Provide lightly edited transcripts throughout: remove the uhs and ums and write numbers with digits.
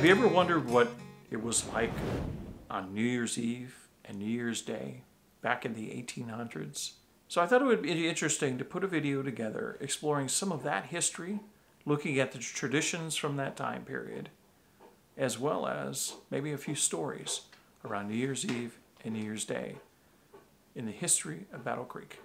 Have you ever wondered what it was like on New Year's Eve and New Year's Day back in the 1800s? So I thought it would be interesting to put a video together exploring some of that history, looking at the traditions from that time period, as well as maybe a few stories around New Year's Eve and New Year's Day in the history of Battle Creek.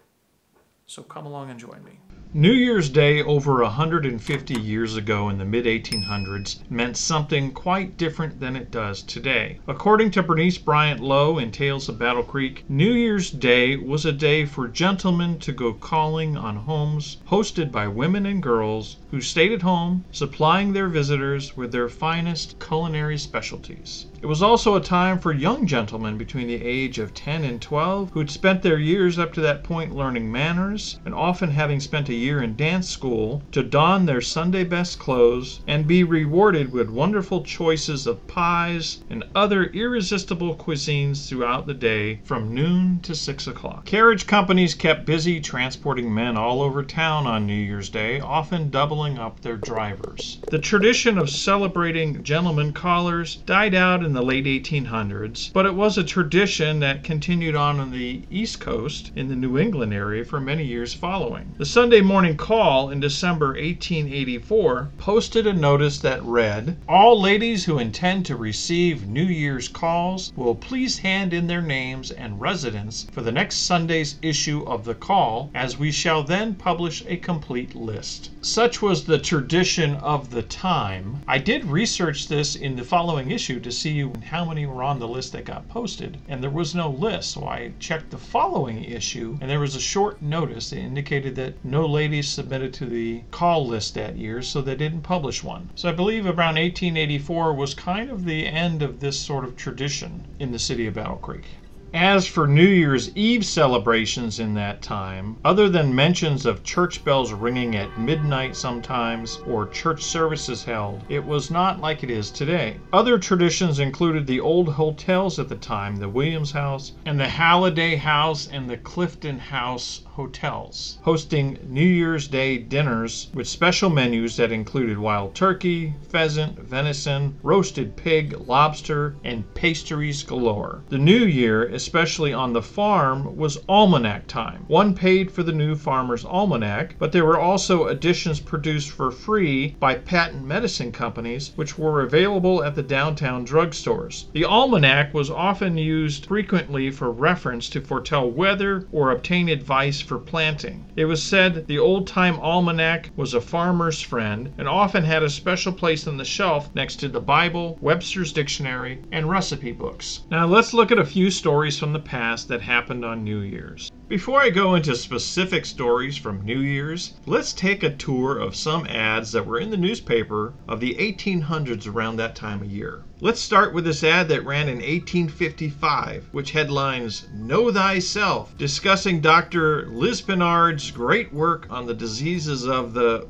So come along and join me. New Year's Day over 150 years ago in the mid-1800s meant something quite different than it does today. According to Bernice Bryant Lowe in Tales of Battle Creek, New Year's Day was a day for gentlemen to go calling on homes hosted by women and girls who stayed at home, supplying their visitors with their finest culinary specialties. It was also a time for young gentlemen between the age of 10 and 12 who'd spent their years up to that point learning manners and often having spent a year in dance school to don their Sunday best clothes and be rewarded with wonderful choices of pies and other irresistible cuisines throughout the day from noon to 6 o'clock. Carriage companies kept busy transporting men all over town on New Year's Day, often doubling up their drivers. The tradition of celebrating gentlemen callers died out in the late 1800s, but it was a tradition that continued on the East Coast in the New England area for many years following. The Sunday Morning Call in December 1884 posted a notice that read, "All ladies who intend to receive New Year's calls will please hand in their names and residence for the next Sunday's issue of the Call, as we shall then publish a complete list." Such was the tradition of the time. I did research this in the following issue to see how many were on the list that got posted, and there was no list, so I checked the following issue, and there was a short notice that indicated that no ladies submitted to the call list that year, so they didn't publish one. So I believe around 1884 was kind of the end of this sort of tradition in the city of Battle Creek. As for New Year's Eve celebrations in that time, other than mentions of church bells ringing at midnight sometimes or church services held, it was not like it is today. Other traditions included the old hotels at the time, the Williams House and the Halliday House and the Clifton House hotels, hosting New Year's Day dinners with special menus that included wild turkey, pheasant, venison, roasted pig, lobster, and pastries galore. The new year, especially on the farm, was almanac time. One paid for the new farmer's almanac, but there were also editions produced for free by patent medicine companies, which were available at the downtown drugstores. The almanac was often used frequently for reference to foretell weather or obtain advice for planting. It was said the old-time almanac was a farmer's friend and often had a special place on the shelf next to the Bible, Webster's Dictionary, and recipe books. Now let's look at a few stories from the past that happened on New Year's. Before I go into specific stories from New Year's, let's take a tour of some ads that were in the newspaper of the 1800s around that time of year. Let's start with this ad that ran in 1855, which headlines, "Know Thyself," discussing Dr. Lispenard's great work on the diseases of the...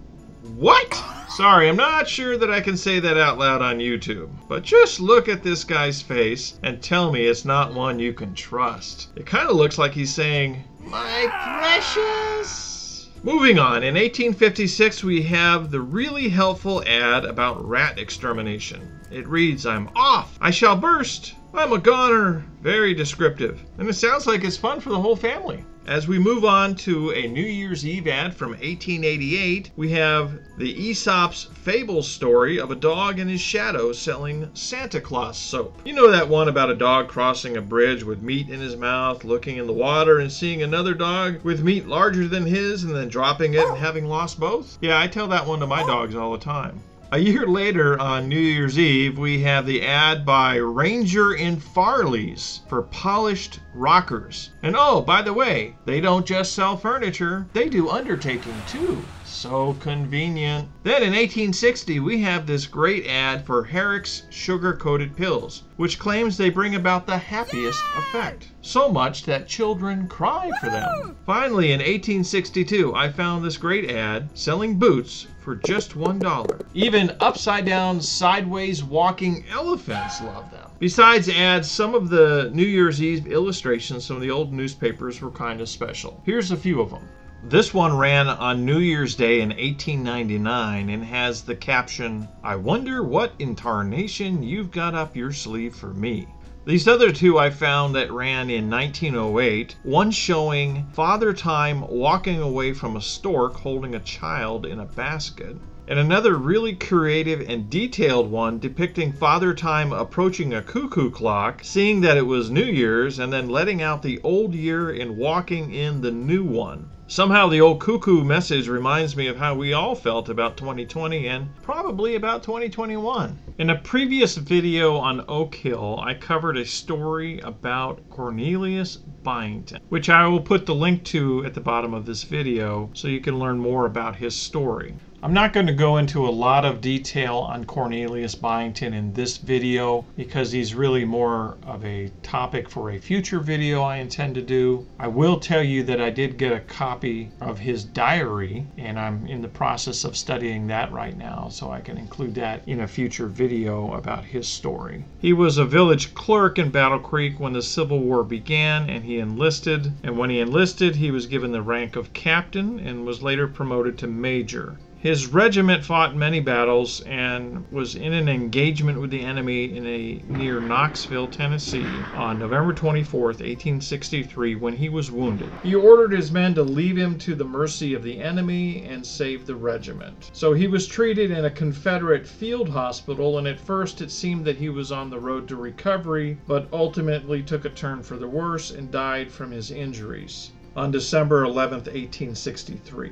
What? Sorry, I'm not sure that I can say that out loud on YouTube. But just look at this guy's face and tell me it's not one you can trust. It kind of looks like he's saying, "My precious." Moving on, in 1856 we have the really helpful ad about rat extermination. It reads, "I'm off. I shall burst. I'm a goner." Very descriptive. And it sounds like it's fun for the whole family. As we move on to a New Year's Eve ad from 1888, we have the Aesop's Fable story of a dog and his shadow selling Santa Claus soap. You know that one about a dog crossing a bridge with meat in his mouth, looking in the water and seeing another dog with meat larger than his and then dropping it and having lost both? Yeah, I tell that one to my dogs all the time. A year later, on New Year's Eve, we have the ad by Ranger and Farley's for polished rockers. And oh, by the way, they don't just sell furniture, they do undertaking too. So convenient. Then in 1860, we have this great ad for Herrick's sugar-coated pills, which claims they bring about the happiest effect. So much that children cry for them. Finally, in 1862, I found this great ad selling boots for just $1. Even upside-down, sideways walking elephants love them. Besides ads, some of the New Year's Eve illustrations from the old newspapers were kind of special. Here's a few of them. This one ran on New Year's Day in 1899 and has the caption, "I wonder what incarnation you've got up your sleeve for me." These other two I found that ran in 1908, one showing Father Time walking away from a stork holding a child in a basket, and another really creative and detailed one depicting Father Time approaching a cuckoo clock, seeing that it was New Year's, and then letting out the old year and walking in the new one. Somehow the old cuckoo message reminds me of how we all felt about 2020 and probably about 2021. In a previous video on Oak Hill, I covered a story about Cornelius Byington, which I will put the link to at the bottom of this video so you can learn more about his story. I'm not going to go into a lot of detail on Cornelius Byington in this video because he's really more of a topic for a future video I intend to do. I will tell you that I did get a copy of his diary and I'm in the process of studying that right now, so I can include that in a future video about his story. He was a village clerk in Battle Creek when the Civil War began, and he enlisted. And when he enlisted, he was given the rank of captain and was later promoted to major. His regiment fought many battles and was in an engagement with the enemy near Knoxville, Tennessee on November 24th, 1863 when he was wounded. He ordered his men to leave him to the mercy of the enemy and save the regiment. So he was treated in a Confederate field hospital, and at first it seemed that he was on the road to recovery, but ultimately took a turn for the worse and died from his injuries on December 11th, 1863.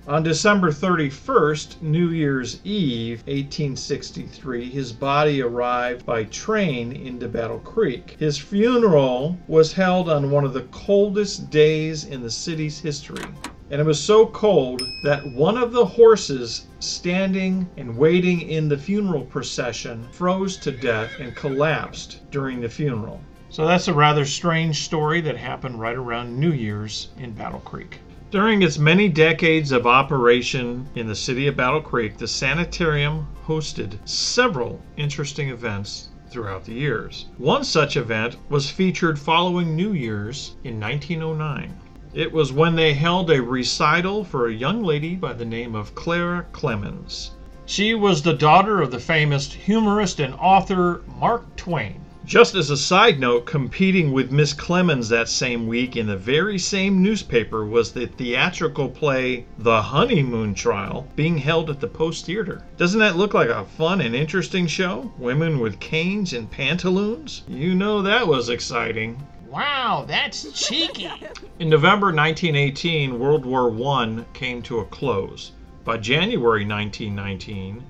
On December 31st, New Year's Eve, 1863, his body arrived by train into Battle Creek. His funeral was held on one of the coldest days in the city's history. And it was so cold that one of the horses standing and waiting in the funeral procession froze to death and collapsed during the funeral. So that's a rather strange story that happened right around New Year's in Battle Creek. During its many decades of operation in the city of Battle Creek, the sanitarium hosted several interesting events throughout the years. One such event was featured following New Year's in 1909. It was when they held a recital for a young lady by the name of Clara Clemens. She was the daughter of the famous humorist and author Mark Twain. Just as a side note, competing with Miss Clemens that same week in the very same newspaper was the theatrical play The Honeymoon Trial being held at the Post Theater. Doesn't that look like a fun and interesting show? Women with canes and pantaloons? You know that was exciting. Wow, that's cheeky. In November 1918, World War I came to a close. By January 1919,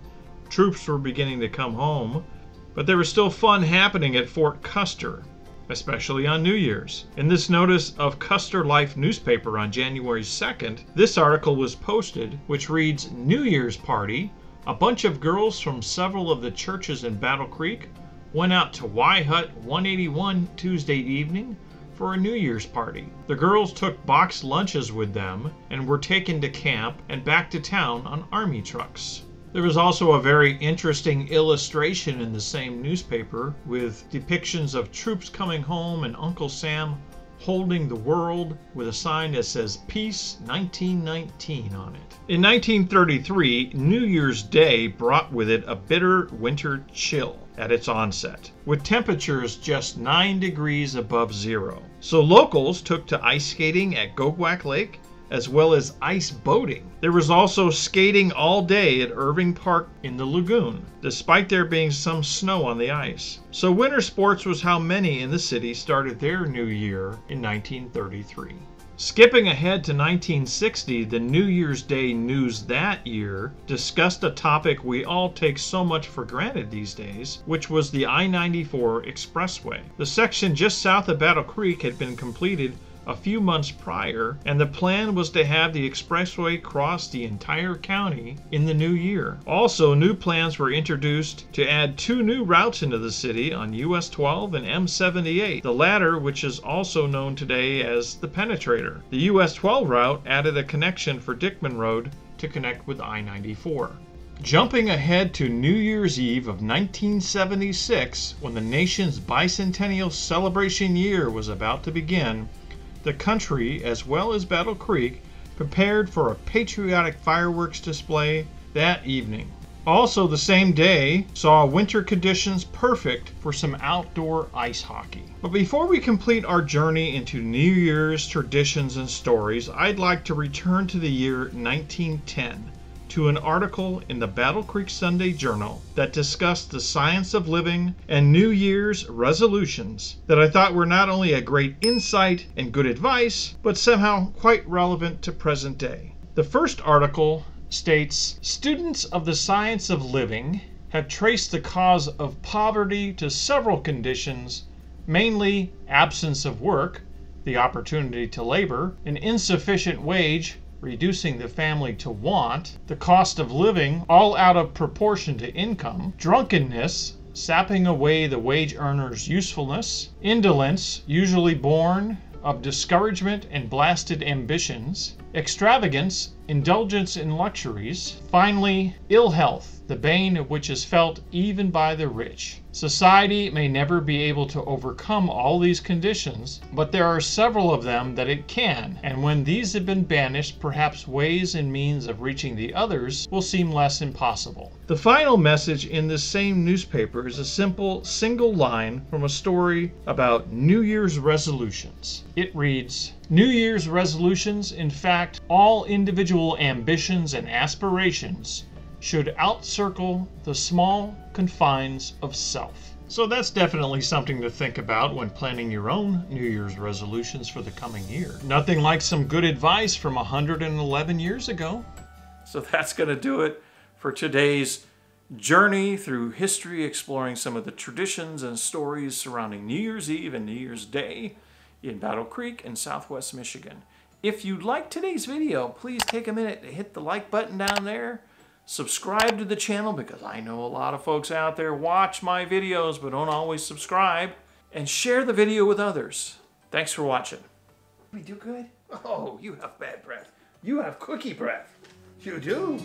troops were beginning to come home, but there was still fun happening at Fort Custer, especially on New Year's. In this notice of Custer Life newspaper on January 2nd, this article was posted, which reads, "New Year's party. A bunch of girls from several of the churches in Battle Creek went out to Y Hut 181 Tuesday evening for a New Year's party. The girls took boxed lunches with them and were taken to camp and back to town on army trucks." There was also a very interesting illustration in the same newspaper with depictions of troops coming home and Uncle Sam holding the world with a sign that says Peace 1919 on it. In 1933, New Year's Day brought with it a bitter winter chill at its onset, with temperatures just 9 degrees above zero. So locals took to ice skating at Gogwak Lake, as well as ice boating. There was also skating all day at Irving Park in the lagoon, despite there being some snow on the ice. So winter sports was how many in the city started their new year in 1933. Skipping ahead to 1960, the New Year's Day news that year discussed a topic we all take so much for granted these days, which was the I-94 expressway. The section just south of Battle Creek had been completed a few months prior, and the plan was to have the expressway cross the entire county in the new year. Also, new plans were introduced to add 2 new routes into the city on US 12 and M78, the latter which is also known today as the Penetrator. The US 12 route added a connection for Dickman Road to connect with I-94. Jumping ahead to New Year's Eve of 1976, when the nation's bicentennial celebration year was about to begin, the country, as well as Battle Creek, prepared for a patriotic fireworks display that evening. Also, the same day saw winter conditions perfect for some outdoor ice hockey. But before we complete our journey into New Year's traditions and stories, I'd like to return to the year 1910 to an article in the Battle Creek Sunday Journal that discussed the science of living and New Year's resolutions that I thought were not only a great insight and good advice, but somehow quite relevant to present day. The first article states, students of the science of living have traced the cause of poverty to several conditions, mainly absence of work, the opportunity to labor, an insufficient wage, reducing the family to want, the cost of living all out of proportion to income, drunkenness, sapping away the wage earner's usefulness, indolence, usually born of discouragement and blasted ambitions, extravagance, indulgence in luxuries, finally, ill health, the bane of which is felt even by the rich. Society may never be able to overcome all these conditions, but there are several of them that it can, and when these have been banished, perhaps ways and means of reaching the others will seem less impossible. The final message in this same newspaper is a simple single line from a story about New Year's resolutions. It reads, New Year's resolutions, in fact, all individual ambitions and aspirations, should outcircle the small confines of self. So that's definitely something to think about when planning your own New Year's resolutions for the coming year. Nothing like some good advice from 111 years ago. So that's going to do it for today's journey through history, exploring some of the traditions and stories surrounding New Year's Eve and New Year's Day in Battle Creek in Southwest Michigan. If you liked today's video, please take a minute to hit the like button down there. Subscribe to the channel, because I know a lot of folks out there watch my videos but don't always subscribe. And share the video with others. Thanks for watching. We do good? Oh, you have bad breath. You have cookie breath. You do?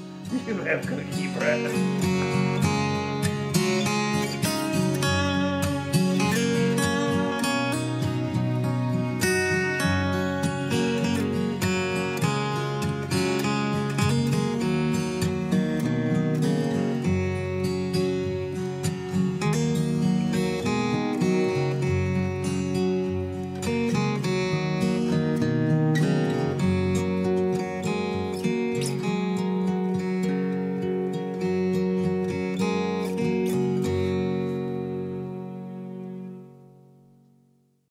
You have cookie breath.